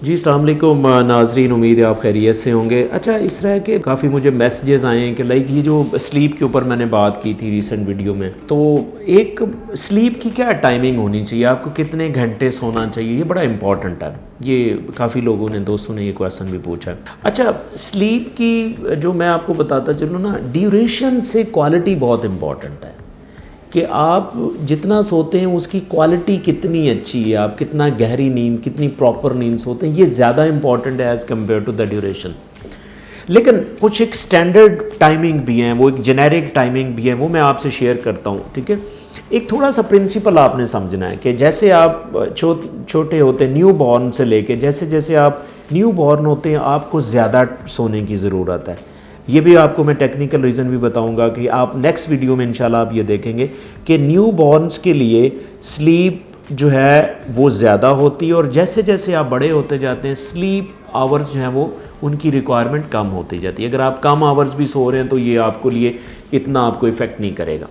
जी अस्सलाम वालेकुम नाज़रीन, उम्मीद है आप खैरियत से होंगे। अच्छा, इस तरह के काफ़ी मुझे मैसेजेस आए हैं कि लाइक ये जो स्लीप के ऊपर मैंने बात की थी रिसेंट वीडियो में, तो एक स्लीप की क्या टाइमिंग होनी चाहिए, आपको कितने घंटे सोना चाहिए, ये बड़ा इंपॉर्टेंट है। ये काफ़ी लोगों ने, दोस्तों ने ये क्वेश्चन भी पूछा है। अच्छा, स्लीप की जो मैं आपको बताता चलूँ ना, ड्यूरेशन से क्वालिटी बहुत इंपॉर्टेंट है कि आप जितना सोते हैं उसकी क्वालिटी कितनी अच्छी है, आप कितना गहरी नींद, कितनी प्रॉपर नींद सोते हैं, ये ज़्यादा इंपॉर्टेंट है as compare to the duration. लेकिन कुछ एक स्टैंडर्ड टाइमिंग भी हैं, वो एक जेनेरिक टाइमिंग भी है, वो मैं आपसे शेयर करता हूँ। ठीक है, एक थोड़ा सा प्रिंसिपल आपने समझना है कि जैसे आप छोटे होते हैं, न्यू बॉर्न से लेके जैसे जैसे आप न्यू बॉर्न होते हैं, आपको ज़्यादा सोने की ज़रूरत है। ये भी आपको मैं टेक्निकल रीज़न भी बताऊंगा कि आप नेक्स्ट वीडियो में इंशाल्लाह आप ये देखेंगे कि न्यू बॉर्न्स के लिए स्लीप जो है वो ज़्यादा होती है, और जैसे जैसे आप बड़े होते जाते हैं स्लीप आवर्स जो हैं वो उनकी रिक्वायरमेंट कम होती जाती है। अगर आप कम आवर्स भी सो रहे हैं तो ये आपको लिए इतना आपको इफ़ेक्ट नहीं करेगा।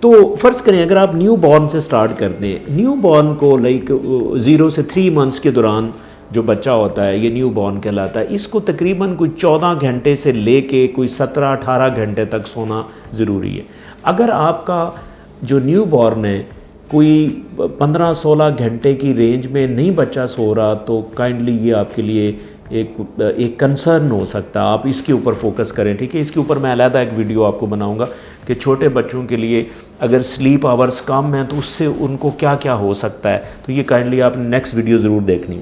तो फ़र्ज़ करें अगर आप न्यू बॉर्न से स्टार्ट करते हैं, न्यू बॉर्न को लाइक 0 से 3 मंथ्स के दौरान जो बच्चा होता है ये न्यू बॉर्न कहलाता है। इसको तकरीबन कोई 14 घंटे से लेके कोई 17-18 घंटे तक सोना ज़रूरी है। अगर आपका जो न्यू बॉर्न है कोई 15-16 घंटे की रेंज में नहीं बच्चा सो रहा, तो काइंडली ये आपके लिए एक कंसर्न हो सकता है, आप इसके ऊपर फोकस करें। ठीक है, इसके ऊपर मैं अलहदा एक वीडियो आपको बनाऊंगा कि छोटे बच्चों के लिए अगर स्लीप आवर्स कम हैं तो उससे उनको क्या क्या हो सकता है, तो ये काइंडली आपने नेक्स्ट वीडियो ज़रूर देखनी।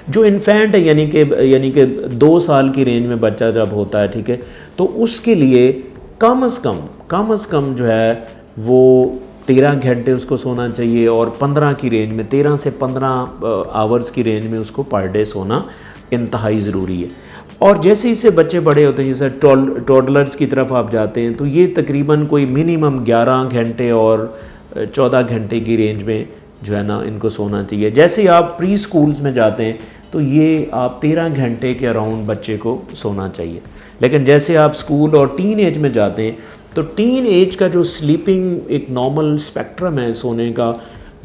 जो इन्फेंट है यानी कि 2 साल की रेंज में बच्चा जब होता है, ठीक है, तो उसके लिए कम अज़ कम जो है वो 13 घंटे उसको सोना चाहिए, और 15 की रेंज में 13 से 15 आवर्स की रेंज में उसको पर डे सोना इंतहाई ज़रूरी है। और जैसे ही से बच्चे बड़े होते हैं, जैसे टोडलर्स की तरफ आप जाते हैं, तो ये तकरीबन कोई मिनिमम 11 घंटे और 14 घंटे की रेंज में जो है ना इनको सोना चाहिए। जैसे ही आप प्री स्कूल्स में जाते हैं तो ये आप 13 घंटे के अराउंड बच्चे को सोना चाहिए। लेकिन जैसे आप स्कूल और टीन एज में जाते हैं तो टीन एज का जो स्लीपिंग एक नॉर्मल स्पेक्ट्रम है सोने का,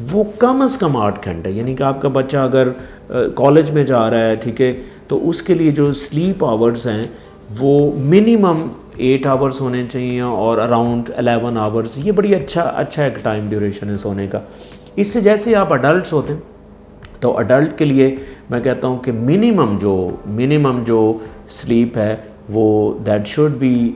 वो कम से कम 8 घंटे, यानी कि आपका बच्चा अगर कॉलेज में जा रहा है, ठीक है, तो उसके लिए जो स्लीप आवर्स हैं वो मिनिमम 8 आवर्स होने चाहिए और अराउंड 11 आवर्स। ये बड़ी अच्छा एक टाइम ड्यूरेशन है सोने का। इससे जैसे आप अडल्ट होते हैं तो अडल्ट के लिए मैं कहता हूँ कि मिनिमम जो स्लीप है वो that should be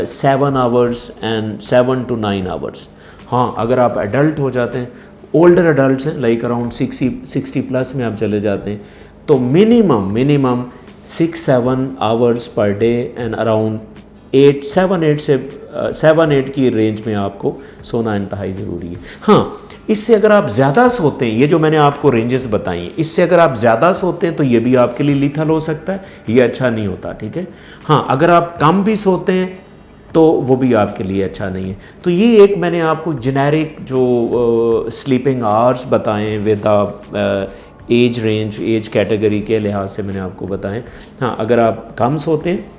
7 hours and 7 to 9 hours. हाँ, अगर आप अडल्ट हो जाते हैं, ओल्डर अडल्ट हैं लाइक अराउंड 60 प्लस में आप चले जाते हैं, तो minimum 6-7 hours per day and around 7-8 की रेंज में आपको सोना इंतहाई ज़रूरी है। हाँ, इससे अगर आप ज़्यादा सोते हैं, ये जो मैंने आपको रेंजेस बताई हैं, इससे अगर आप ज़्यादा सोते हैं तो ये भी आपके लिए लीथल हो सकता है, ये अच्छा नहीं होता। ठीक है, हाँ, अगर आप कम भी सोते हैं तो वो भी आपके लिए अच्छा नहीं है। तो ये एक मैंने आपको जेनेरिक जो स्लीपिंग आवर्स बताएं with age range, age category के लिहाज से मैंने आपको बताएं। हाँ, अगर आप कम सोते हैं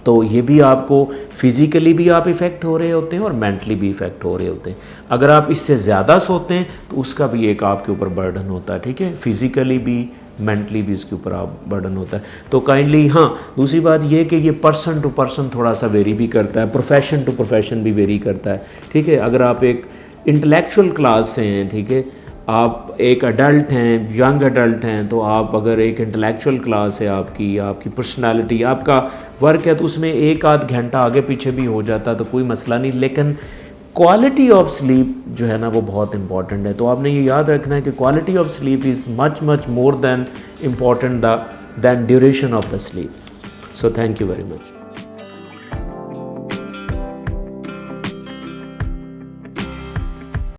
तो ये भी आपको फिज़िकली भी आप इफ़ेक्ट हो रहे होते हैं और मेंटली भी इफ़ेक्ट हो रहे होते हैं। अगर आप इससे ज़्यादा सोते हैं तो उसका भी एक आपके ऊपर बर्डन होता है। ठीक है, फिज़िकली भी मेंटली भी इसके ऊपर आप बर्डन होता है। तो काइंडली, हाँ, दूसरी बात ये कि ये पर्सन टू पर्सन थोड़ा सा वेरी भी करता है, प्रोफेशन टू प्रोफेशन भी वेरी करता है। ठीक है, अगर आप एक इंटेलेक्चुअल क्लास से हैं, ठीक है, आप एक अडल्ट हैं, यंग अडल्ट हैं, तो आप अगर एक इंटेलेक्चुअल क्लास है आपकी पर्सनालिटी, आपका वर्क है, तो उसमें 1-8 घंटा आगे पीछे भी हो जाता है तो कोई मसला नहीं। लेकिन क्वालिटी ऑफ स्लीप जो है ना वो बहुत इंपॉर्टेंट है। तो आपने ये याद रखना है कि quality of sleep is much more than important than duration of the sleep. So thank you very much.